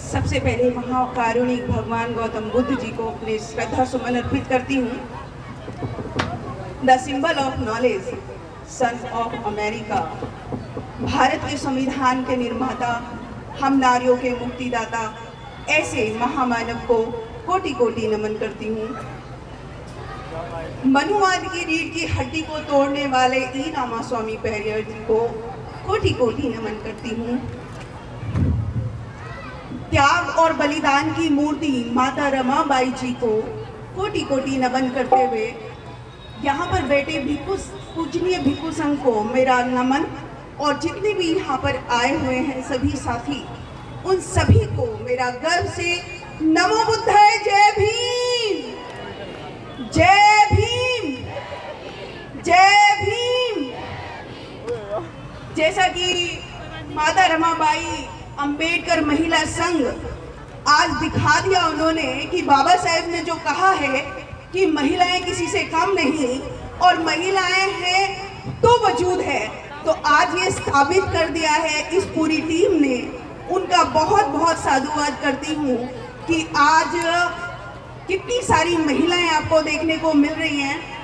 सबसे पहले महाकारुणिक भगवान गौतम बुद्ध जी को अपने श्रद्धा सुमन अर्पित करती हूँ। The symbol of knowledge, son of America, Bharat के संविधान के निर्माता, हम नारियों के मुक्तिदाता, ऐसे महामानव को कोटि कोटि नमन करती हूँ। मनुवाद की रीढ़ की हड्डी को तोड़ने वाले ई रामास्वामी पेरियर जी को कोटि कोटि नमन करती हूँ। त्याग और बलिदान की मूर्ति माता रमाबाई जी को कोटि कोटि नमन करते हुए यहाँ पर बैठे भिक्षु, पूजनीय भिक्षु संघ को मेरा नमन, और जितने भी यहाँ पर आए हुए हैं सभी साथी, उन सभी को मेरा गर्व से नमो बुद्धाय, जय भीम, जय भीम, जय भीम। जैसा कि माता रमाबाई अंबेडकर महिला संघ आज दिखा दिया उन्होंने कि बाबा साहेब ने जो कहा है कि महिलाएं किसी से कम नहीं और महिलाएं हैं तो वजूद है, तो आज ये साबित कर दिया है इस पूरी टीम ने। उनका बहुत बहुत साधुवाद करती हूँ कि आज कितनी सारी महिलाएं आपको देखने को मिल रही हैं।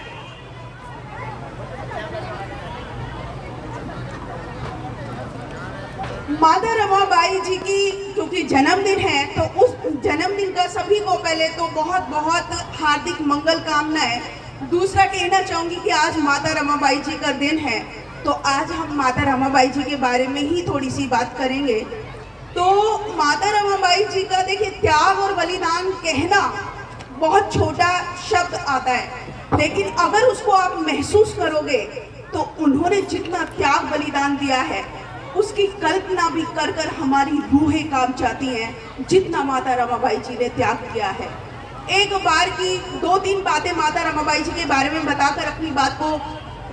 माता रमाबाई जी की क्योंकि जन्मदिन है, तो उस जन्मदिन का सभी को पहले तो बहुत बहुत हार्दिक मंगल कामनाएं। दूसरा कहना चाहूँगी कि आज माता रमाबाई जी का दिन है, तो आज हम माता रमाबाई जी के बारे में ही थोड़ी सी बात करेंगे। तो माता रमाबाई जी का देखिए, त्याग और बलिदान कहना बहुत छोटा शब्द आता है, लेकिन अगर उसको आप महसूस करोगे तो उन्होंने जितना त्याग बलिदान दिया है उसकी कल्पना भी कर कर हमारी रूहें कांप जाती हैं, जितना माता रमाबाई जी ने त्याग किया है। एक बार की 2-3 बातें माता रमाबाई जी के बारे में बताकर अपनी बात को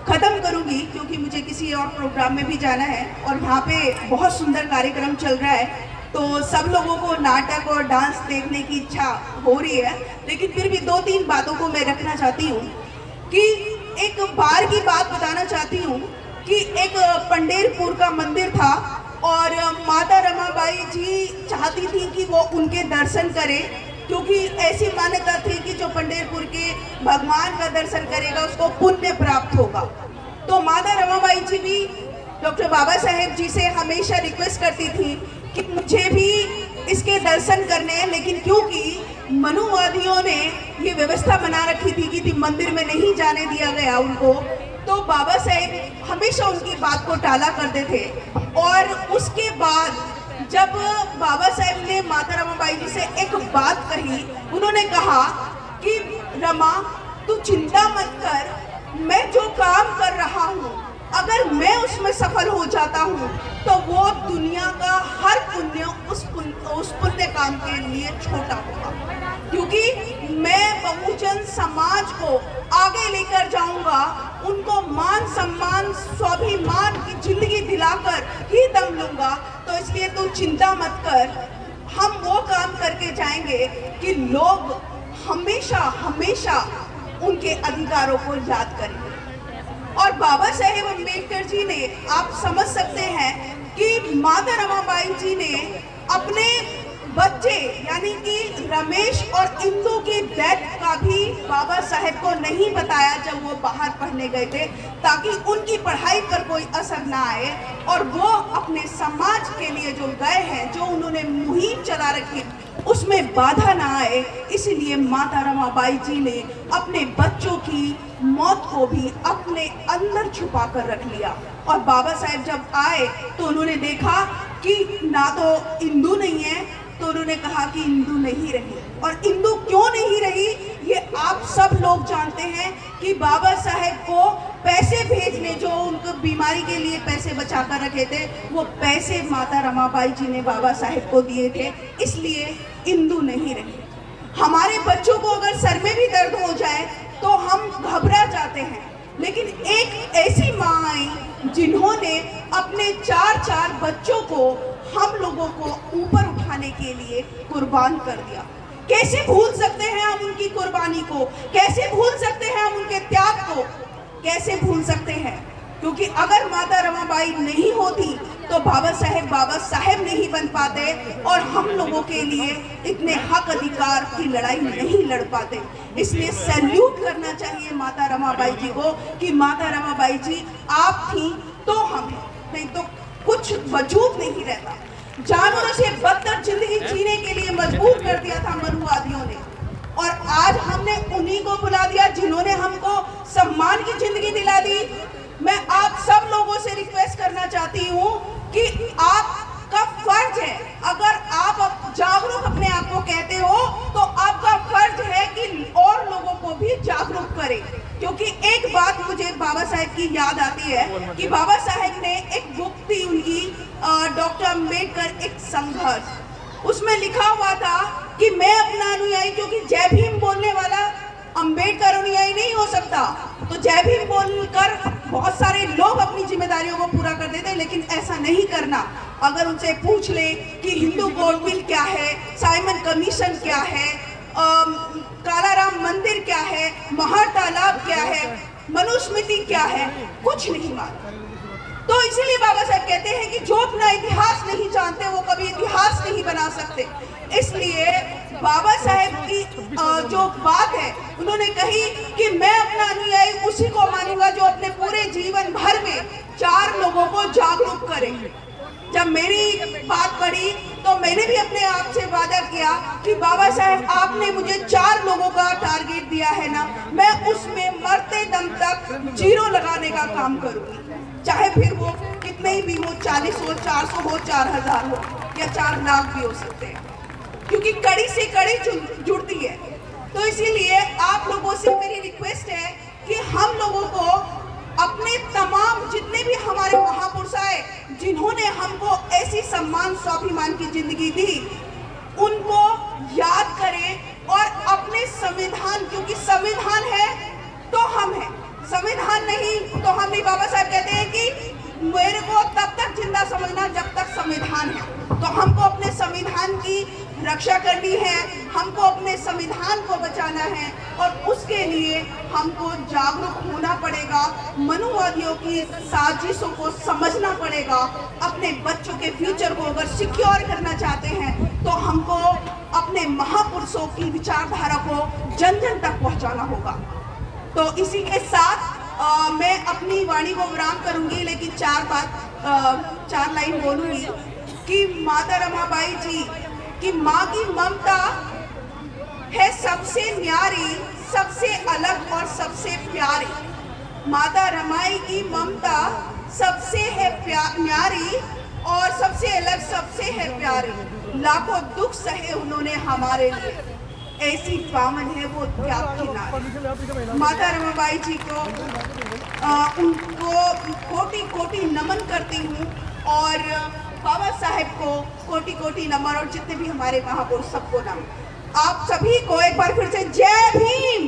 ख़त्म करूंगी, क्योंकि मुझे किसी और प्रोग्राम में भी जाना है और यहाँ पे बहुत सुंदर कार्यक्रम चल रहा है, तो सब लोगों को नाटक और डांस देखने की इच्छा हो रही है। लेकिन फिर भी 2-3 बातों को मैं रखना चाहती हूँ कि एक बार की बात बताना चाहती हूँ कि एक पंडेरपुर का मंदिर था और माता रमाबाई जी चाहती थी कि वो उनके दर्शन करें, क्योंकि ऐसी मान्यता थी कि जो पंडेरपुर के भगवान का दर्शन करेगा उसको पुण्य प्राप्त होगा। तो माता रमाबाई जी भी डॉक्टर बाबा साहेब जी से हमेशा रिक्वेस्ट करती थी कि मुझे भी इसके दर्शन करने हैं, लेकिन क्योंकि मनुवादियों ने ये व्यवस्था बना रखी थी कि मंदिर में नहीं जाने दिया गया उनको, तो बाबा साहेब हमेशा उनकी बात को टाला करते थे। और उसके बाद जब बाबा साहेब ने माता रमाबाई जी से एक बात कही, उन्होंने कहा कि रमा तू चिंता मत कर, मैं जो काम कर रहा हूँ अगर मैं उसमें सफल हो जाता हूँ तो वो दुनिया का हर पुण्य उस पुण्य काम के लिए छोटा होगा, क्योंकि मैं बहुजन समाज को आगे लेकर जाऊंगा, उनको मान सम्मान स्वाभिमान की जिंदगी दिलाकर ही दम लूंगा। तो इसलिए तू चिंता मत कर, हम वो काम करके जाएंगे कि लोग हमेशा हमेशा उनके अधिकारों को याद करेंगे। और बाबा साहेब अम्बेडकर जी ने, आप समझ सकते हैं कि माता रमाबाई जी ने अपने बच्चे यानी कि रमेश और इंदु की डेथ का भी बाबा साहेब को नहीं बताया जब वो बाहर पढ़ने गए थे, ताकि उनकी पढ़ाई पर कोई असर ना आए और वो अपने समाज के लिए जो गए हैं, जो उन्होंने मुहिम चला रखी, उसमें बाधा ना आए। इसलिए माता रमाबाई जी ने अपने बच्चों की मौत को भी अपने अंदर छुपा कर रख लिया। और बाबा साहेब जब आए तो उन्होंने देखा कि ना तो इंदु नहीं है, तो उन्होंने कहा कि इंदु नहीं रही। और इंदु क्यों नहीं रही ये आप सब लोग जानते हैं कि बाबा साहेब को पैसे भेजने, जो उनको बीमारी के लिए पैसे बचा कर रखे थे, वो पैसे माता रमाबाई जी ने बाबा साहेब को दिए थे, इसलिए इंदु नहीं रही। हमारे बच्चों को अगर सर में भी दर्द हो जाए तो हम घबरा जाते हैं, लेकिन एक ऐसी माँ आई जिन्होंने अपने 4 बच्चों को हम लोगों को ऊपर उठाने के लिए कुर्बान कर दिया। कैसे भूल सकते हैं हम उनकी कुर्बानी को, कैसे भूल सकते हैं हम उनके त्याग को, कैसे भूल सकते हैं? क्योंकि अगर माता रमाबाई नहीं होती तो बाबा साहेब नहीं बन पाते और हम लोगों के लिए इतने हक अधिकार की लड़ाई नहीं लड़ पाते। इसलिए सैल्यूट करना चाहिए माता रमाबाई जी को कि माता रमाबाई जी आप थी तो हम हैं, नहीं तो कुछ वजूद नहीं रहता। जानवरों से बदतर जिंदगी जीने के लिए मजबूर कर दिया था मनुवादियों ने, और आज हमने उन्हीं को बुला दिया जिन्होंने हमको सम्मान की जिंदगी दिला दी। मैं आप सब लोगों से रिक्वेस्ट करना चाहती हूँ कि आपका फर्ज है, अगर आप जागरूक अपने आप को कहते हो तो आपका फर्ज है कि और लोगों को भी जागरूक करें। क्योंकि एक बात मुझे बाबा साहेब की याद आती है कि बाबा साहेब ने एक बुक थी उनकी, डॉक्टर अम्बेडकर एक संघर्ष, उसमें लिखा हुआ था कि मैं अपना अनुयायी, क्योंकि जय भीम बोलने वाला अम्बेडकर अनुयायी नहीं हो सकता, तो जय भीम बोलकर बहुत सारे लोग अपनी जिम्मेदारियों को पूरा कर देते हैं, लेकिन ऐसा नहीं करना। अगर उनसे पूछ ले कि हिंदू कोड बिल क्या है, साइमन कमीशन क्या है, कालाराम मंदिर क्या है, महार तालाब क्या है, मनुस्मृति क्या है, कुछ नहीं मालूम। तो इसीलिए बाबा साहब कहते हैं कि जो अपना इतिहास नहीं जानते वो कभी इतिहास नहीं बना सकते। इसलिए बाबा साहेब की जो बात है, उन्होंने कही कि मैं अपना अनुयायी उसी को मानूंगा जो अपने पूरे जीवन भर में 4 लोगों को जागरूक करे। जब मेरी बात पड़ी तो मैंने भी अपने आप से वादा किया कि बाबा साहेब आपने मुझे 4 लोगों का टारगेट दिया है ना, मैं उसमें मरते दम तक 0 लगाने का काम करूंगी, चाहे फिर वो कितने ही भी हो, 40 हो, 400 हो, 4000 हो या 4 लाख भी हो सकते हैं, क्योंकि कड़ी से कड़ी जुड़ती है। तो इसीलिए आप लोगों से मेरी रिक्वेस्ट है कि हम लोगों को अपने तमाम जितने भी हमारे महापुरुष आए जिन्होंने हमको ऐसी सम्मान स्वाभिमान की जिंदगी दी, उनको याद करें और अपने संविधान, क्योंकि संविधान है तो हम हैं, संविधान नहीं तो हम नहीं। बाबा साहब कहते हैं कि मेरे को तब तक जिंदा समझना जब तक संविधान है, तो हमको अपने संविधान की रक्षा करनी है, हमको अपने संविधान को बचाना है, और उसके लिए हमको जागरूक होना पड़ेगा, मनुवादियों की साजिशों को समझना पड़ेगा। अपने बच्चों के फ्यूचर को अगर सिक्योर करना चाहते हैं तो हमको अपने महापुरुषों की विचारधारा को जन जन तक पहुंचाना होगा। तो इसी के साथ मैं अपनी वाणी को विराम करूंगी, लेकिन 4 लाइन बोलूंगी कि माता रमाबाई जी कि माँ की ममता है सबसे न्यारी, सबसे अलग और सबसे प्यारी। माता रमाई की ममता सबसे है न्यारी और सबसे अलग, सबसे है प्यारी। लाखों दुख सहे उन्होंने हमारे लिए, ऐसी पावन है वो त्याग की नारी। माता रमाबाई जी को उनको कोटि कोटि नमन करती हूँ, और बाबा साहेब को कोटि कोटि नमन, और जितने भी हमारे महापुरुष सबको नमन। आप सभी को एक बार फिर से जय भीम।